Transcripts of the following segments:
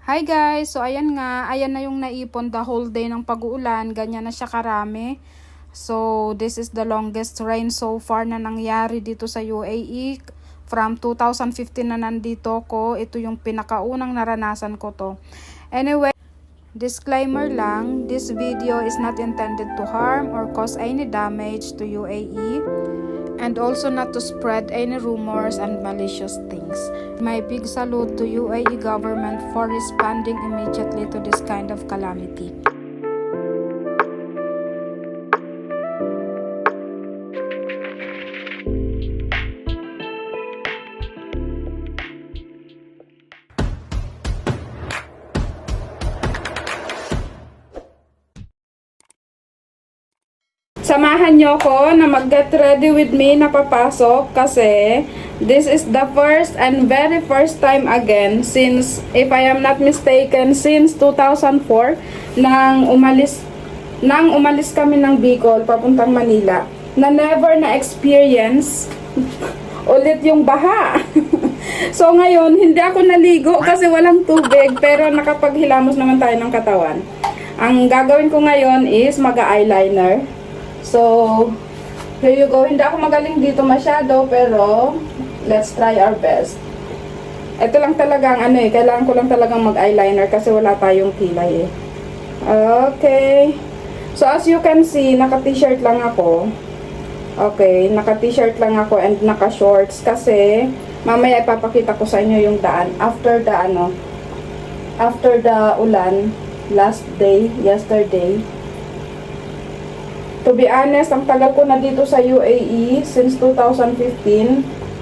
Hi guys! So ayan nga, ayan na yung naipon the whole day ng pag-uulan, ganyan na siya karami. So this is the longest rain so far na nangyari dito sa UAE. From 2015 na nandito ko, ito yung pinakaunang naranasan ko to. Anyway, disclaimer lang, this video is not intended to harm or cause any damage to UAE. And also not to spread any rumors and malicious things. My big salute to UAE government for responding immediately to this kind of calamity. Samahan nyo ko na mag-get ready with me na papasok kasi this is the first and very first time again since, if I am not mistaken, since 2004 nang umalis kami ng Bicol papuntang Manila na never na experience ulit yung baha. So ngayon, hindi ako naligo kasi walang tubig pero nakapaghilamos naman tayo ng katawan. Ang gagawin ko ngayon is mag-eyeliner. So, here you go. Hindi ako magaling dito masyado, pero let's try our best. Ito lang talagang kailangan ko lang talagang mag-eyeliner kasi wala tayong kilay eh. Okay. So, as you can see, naka-t-shirt lang ako. Okay, naka-t-shirt lang ako and naka-shorts kasi mamaya ipapakita ko sa inyo yung daan after the ulan last day, yesterday. To be honest, ang tagal ko na dito sa UAE since 2015.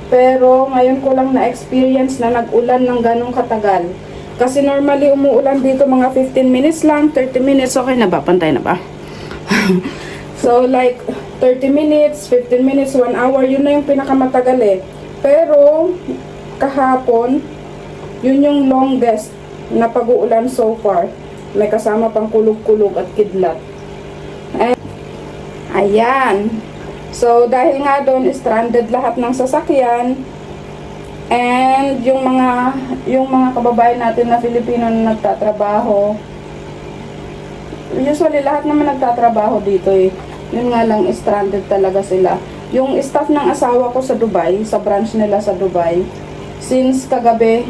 Pero ngayon ko lang na-experience na nag-ulan ng ganong katagal. Kasi normally umuulan dito mga 15 minutes lang, 30 minutes. Okay na ba? Pantay na ba? So like 30 minutes, 15 minutes, 1 hour, yun na yung pinakamatagal eh. Pero kahapon, yun yung longest na pag-uulan so far. May kasama pang kulog-kulog at kidlat. Ayan. So, dahil nga doon, stranded lahat ng sasakyan. And yung mga kababayan natin na Filipino na nagtatrabaho. Usually, lahat naman nagtatrabaho dito eh. Yun nga lang, stranded talaga sila. Yung staff ng asawa ko sa Dubai, sa branch nila sa Dubai, since kagabi,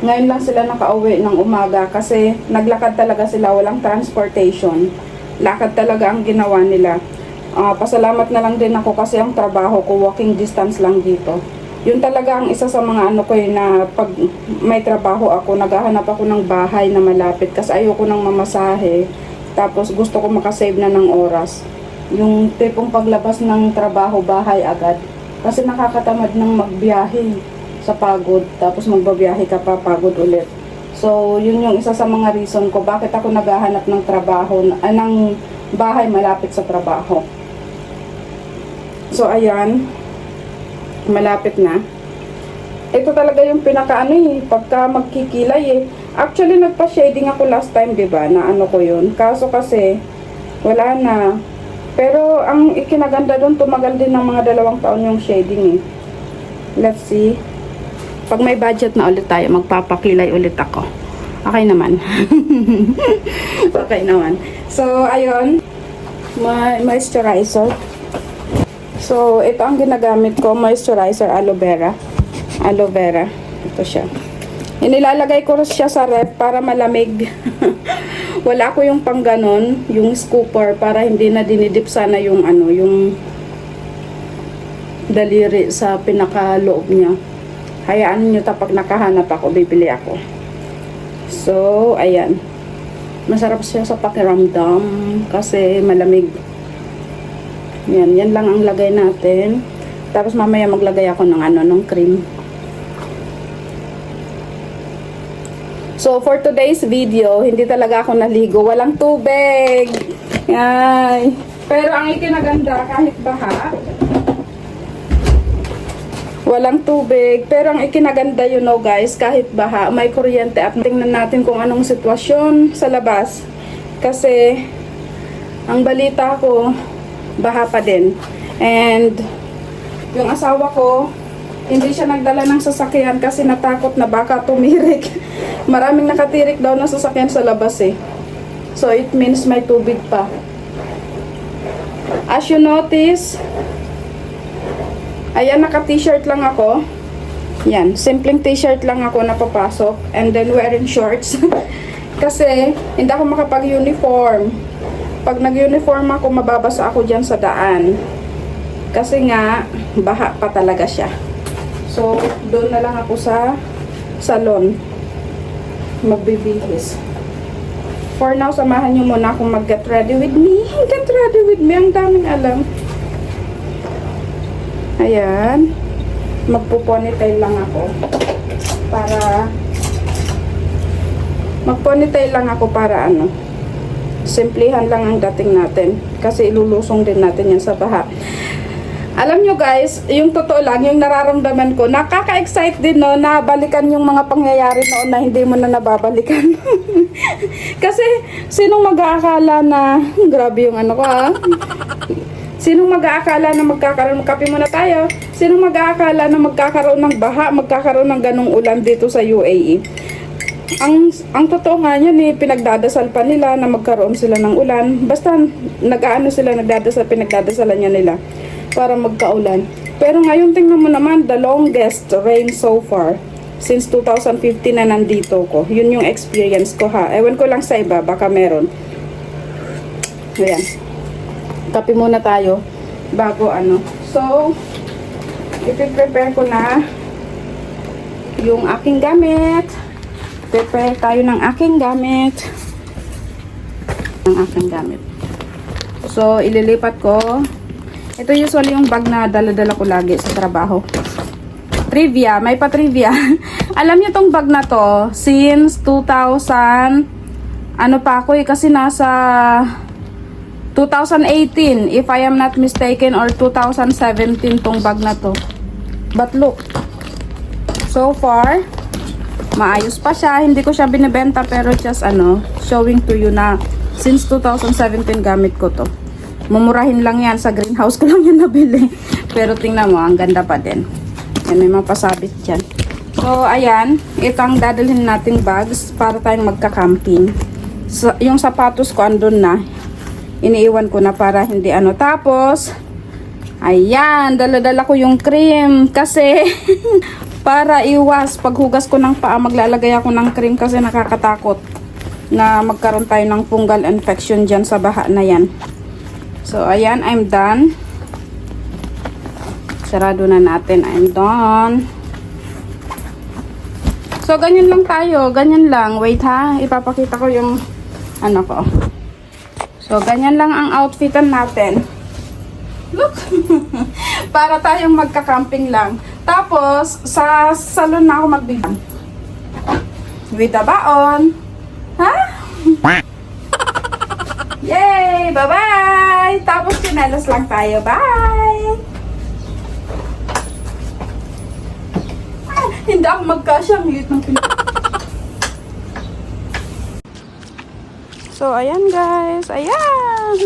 ngayon lang sila nakauwi ng umaga kasi naglakad talaga sila, walang transportation. Lakad talaga ang ginawa nila. Pasalamat na lang din ako kasi ang trabaho ko walking distance lang dito. Yun talaga ang isa sa mga ko na pag may trabaho ako, naghahanap ako ng bahay na malapit kasi ayoko nang mamasahe. Tapos gusto ko makasave na ng oras. Yung tipong paglabas ng trabaho, bahay agad. Kasi nakakatamad ng magbiyahe sa pagod. Tapos magbabiyahe ka pa, pagod ulit. So, yun yung isa sa mga reason ko bakit ako naghahanap ng trabaho, ng bahay malapit sa trabaho. So, ayan. Malapit na. Ito talaga yung pagka magkikilay eh. Actually, nagpa-shading ako last time, diba? Na ko yun. Kaso kasi, wala na. Pero, ang ikinaganda doon, tumagal din ng mga 2 taon yung shading eh. Let's see. Pag may budget na ulit tayo, magpapakilay ulit ako. Okay naman. Okay naman. So, ayun. Moisturizer. So, ito ang ginagamit ko. Moisturizer, aloe vera. Aloe vera. Ito siya. Inilalagay ko siya sa ref para malamig. Wala ko yung pang ganon, yung scooper, para hindi na dinidip sana yung yung daliri sa pinakaloob niya. Hayaan nyo pag nakahanap ako, bibili ako. So, ayan. Masarap siya sa pakiramdam kasi malamig. Yan lang ang lagay natin. Tapos mamaya maglagay ako ng ng cream. So, for today's video, hindi talaga ako naligo. Walang tubig. Ay. Pero ang ikinaganda, kahit baha, walang tubig. Pero ang ikinaganda, guys, kahit baha, may kuryente. At tingnan natin kung anong sitwasyon sa labas. Kasi, ang balita ko, baha pa din. And, yung asawa ko, hindi siya nagdala ng sasakyan kasi natakot na baka tumirik. Maraming nakatirik daw na sasakyan sa labas eh. So it means may tubig pa. As you notice, ayan, naka-t-shirt lang ako. Yan, simpleng t-shirt lang ako na papasok. And then wearing shorts. Kasi hindi ako makapag-uniform. Pag nag-uniform ako, mababasa ako dyan sa daan. Kasi nga, baha pa talaga siya. So, doon na lang ako sa salon. Magbibihis. For now, samahan nyo muna akong mag-get ready with me. Get ready with me. Ang daming alam. Ayan. Magpo-ponytail lang ako. Mag-ponytail lang ako para ano. Simplihan lang ang dating natin. Kasi ilulusong din natin yan sa baha. Alam nyo guys, yung totoo lang, yung nararamdaman ko, nakaka-excite din no, na balikan yung mga pangyayari noon na hindi mo na nababalikan. Kasi, sinong mag-aakala na, grabe yung ano ko sinong mag-aakala na magkakaroon, kape muna tayo, sinong mag-aakala na magkakaroon ng baha, magkakaroon ng ganong ulan dito sa UAE. Ang totoo nga yan pinagdadasal pa nila na magkaroon sila ng ulan. Basta pinagdadasalan niya nila para magkaulan. Pero ngayon tingnan mo naman, the longest rain so far since 2015 na nandito ko. Yun yung experience ko ha. Ewan ko lang sa iba, baka meron. Ayan. Kape muna tayo bago ano. So, ipiprepare ko na yung aking gamit. Prepare tayo ng aking gamit. So, ililipat ko. Ito usually yung bag na dala-dala ko lagi sa trabaho. Trivia, may pa-trivia. Alam niyo tong bag na to, since 2000, ano pa ako kasi nasa 2018, if I am not mistaken, or 2017 tong bag na to. But look, so far, maayos pa siya. Hindi ko siya binibenta pero just showing to you na since 2017 gamit ko to. Mumurahin lang yan. Sa greenhouse ko lang yan nabili. Pero tingnan mo, ang ganda pa din. Yan, may mapasabit dyan. So, ayan. Ito ang dadalhin nating bags para tayong magka-camping. So, yung sapatos ko andun na. Iniiwan ko na para hindi Tapos, ayan. Dala-dala ko yung cream. Kasi, para iwas, paghugas ko ng paa, maglalagay ako ng cream kasi nakakatakot na magkaroon tayo ng fungal infection dyan sa baha na yan. So, ayan, I'm done. Sarado na natin. I'm done. So, ganyan lang tayo. Ganyan lang. Wait ha. Ipapakita ko yung ko. So, ganyan lang ang outfitan natin. Look! Para tayong magka-camping lang. Tapos, sa salon na ako magbigyan. With the baon. Ha? Yay! Bye-bye! Tapos, chinelas lang tayo. Bye! Hindi ako magkasya. Ang liit ng So, ayan guys. Ayan!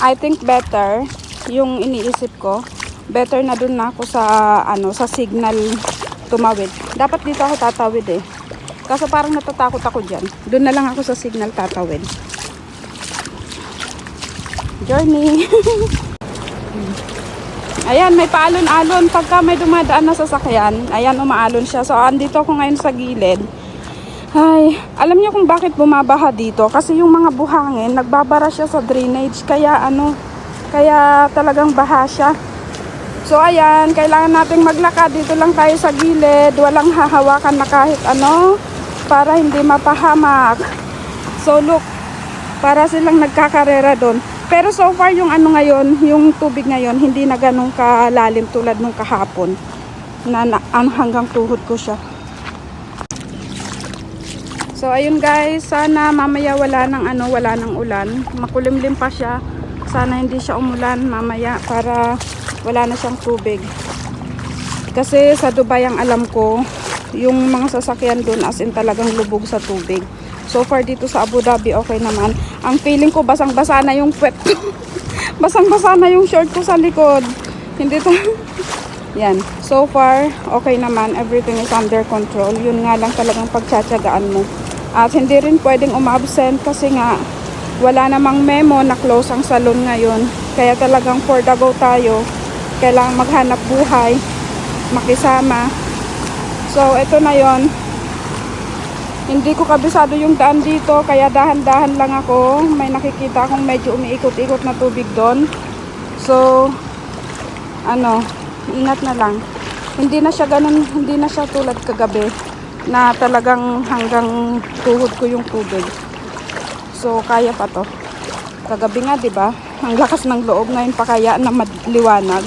I think better yung iniisip ko. Better na dun na ako sa sa signal tumawid. Dapat dito ako tatawid eh. Kaso parang natatakot ako diyan. Doon na lang ako sa signal tatawid. Journey. Ayan, may paalon-alon pagka may dumadaan na sasakyan. Ayan, umaalon siya. So, andito ako ngayon sa gilid. Ay, alam niyo kung bakit bumabaha dito? Kasi yung mga buhangin, nagbabara siya sa drainage. Kaya kaya talagang baha siya. So ayan, kailangan nating maglakad. Dito lang tayo sa gilid. Walang hahawakan na kahit para hindi mapahamak. So look, para silang nagkakarera doon. Pero so far yung ngayon, yung tubig ngayon, hindi na ganun kalalim tulad nung kahapon. Hanggang tuhod ko siya. So ayun guys, sana mamaya wala ng ulan. Makulimlim pa siya. Sana hindi siya umulan mamaya para wala na siyang tubig. Kasi sa Dubai ang alam ko, yung mga sasakyan doon as in talagang lubog sa tubig. So far dito sa Abu Dhabi okay naman. Ang feeling ko basang-basa na yung puwet ko. Basang-basa na yung short ko sa likod. Yan. So far, okay naman. Everything is under control. Yun nga lang talagang pagtsatsagaan mo. At hindi rin pwedeng umabsent kasi nga wala namang memo na close ang salon ngayon. Kaya talagang for the go tayo. Kailangan maghanap buhay, makisama. So, ito na yon. Hindi ko kabisado yung daan dito, kaya dahan-dahan lang ako. May nakikita akong medyo umiikot-ikot na tubig doon. So, ingat na lang. Hindi na siya ganun, hindi na siya tulad kagabi na talagang hanggang tuhod ko yung tubig. So, kaya pa to. Kagabi nga, 'di ba? Ang lakas ng loob, ngayon pa kaya na maliwanag.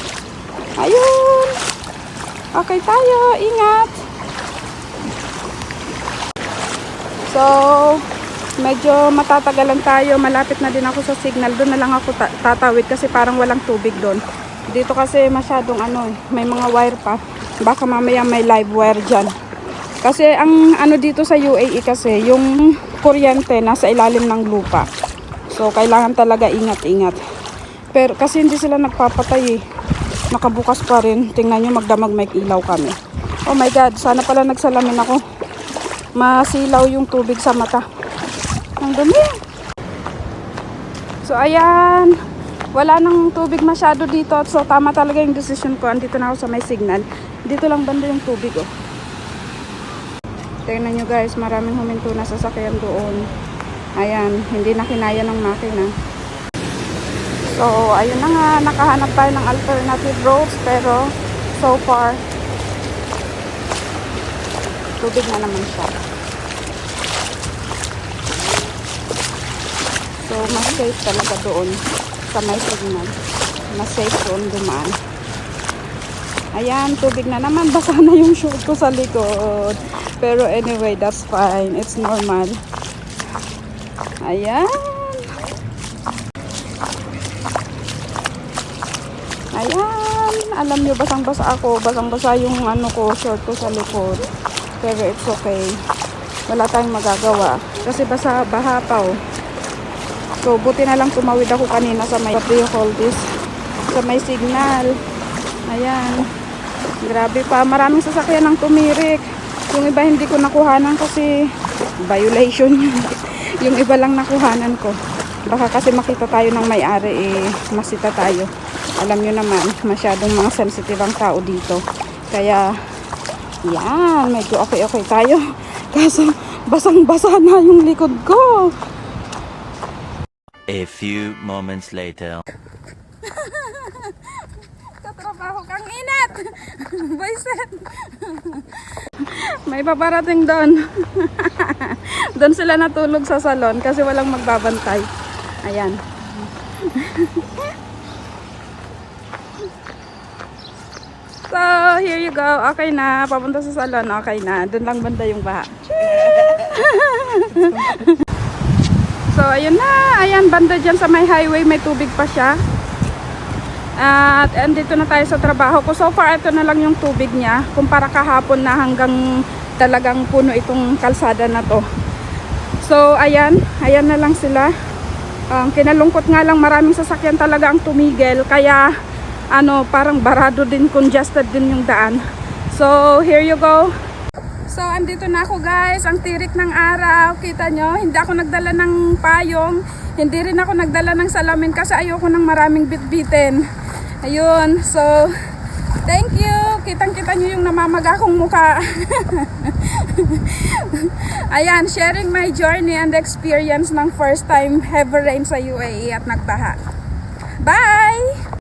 Ayun. Okay tayo, ingat. So, medyo matatagalan tayo. Malapit na din ako sa signal. Doon na lang ako tatawid kasi parang walang tubig doon. Dito kasi masyadong may mga wire pa. Baka mamaya may live wire dyan. Kasi ang dito sa UAE kasi, yung kuryente nasa ilalim ng lupa. So, kailangan talaga ingat-ingat. Pero kasi hindi sila nagpapatay eh. Nakabukas pa rin. Tingnan nyo, magdamag may ilaw kami. Oh my God, sana pala nagsalamin ako. Masilaw yung tubig sa mata. Ang dumi. So, ayan. Wala nang tubig masyado dito. So, tama talaga yung decision ko. Andito na ako sa may signal. Dito lang banda yung tubig, oh. Tingnan nyo guys, maraming huminto na sasakyan doon. Ayan, hindi na kinaya ng makina. So, ayun na nga. Nakahanap tayo ng alternative roads. Pero, so far, tubig na naman siya. So, mas safe talaga doon sa may signal. Mas safe doon dumaan. Ayan, tubig na naman. Basa na yung shoe ko sa likod. Pero anyway, that's fine. It's normal. Ayan. Ayan. Alam nyo, basang-basa ako. Basang-basa yung short ko sa likod. Pero it's okay. Wala tayong magagawa. Kasi baha pa, oh. So, buti na lang tumawid ako kanina sa may, what do you call this? Sa may signal. Ayan. Grabe pa. Maraming sasakyan ang tumirik. Yung iba hindi ko nakuhanan kasi violation yun. Yung iba lang nakuhanan ko. Baka kasi makita tayo ng may-ari, masita tayo. Alam nyo naman, masyadong mga sensitive ang tao dito. Kaya, yan, medyo okay tayo. Kaso, basang-basa na yung likod ko. A few moments later. Katrabaho kang init. Boyset. May paparating doon. Doon sila natulog sa salon kasi walang magbabantay. Ayan. So, here you go. Okay na. Papunta sa salon. Okay na. Doon lang banda yung baha. So, ayun na. Ayan, banda dyan sa may highway. May tubig pa siya. At andito na tayo sa trabaho ko. So far, ito na lang yung tubig niya. Kumpara kahapon na hanggang talagang puno itong kalsada na to. So, ayan. Ayan na lang sila. Kinalungkot nga lang, maraming sasakyan talaga ang tumigil. Kaya, parang barado din, congested din yung daan. So, here you go. So, andito na ako guys. Ang tirik ng araw. Kita nyo, hindi ako nagdala ng payong. Hindi rin ako nagdala ng salamin kasi ayoko ng maraming bitbitin. Ayun. So, thank you. Kitang-kita nyo yung namamaga kong mukha. Ayan, sharing my journey and experience ng first time heavy rain sa UAE at nagbaha. Bye!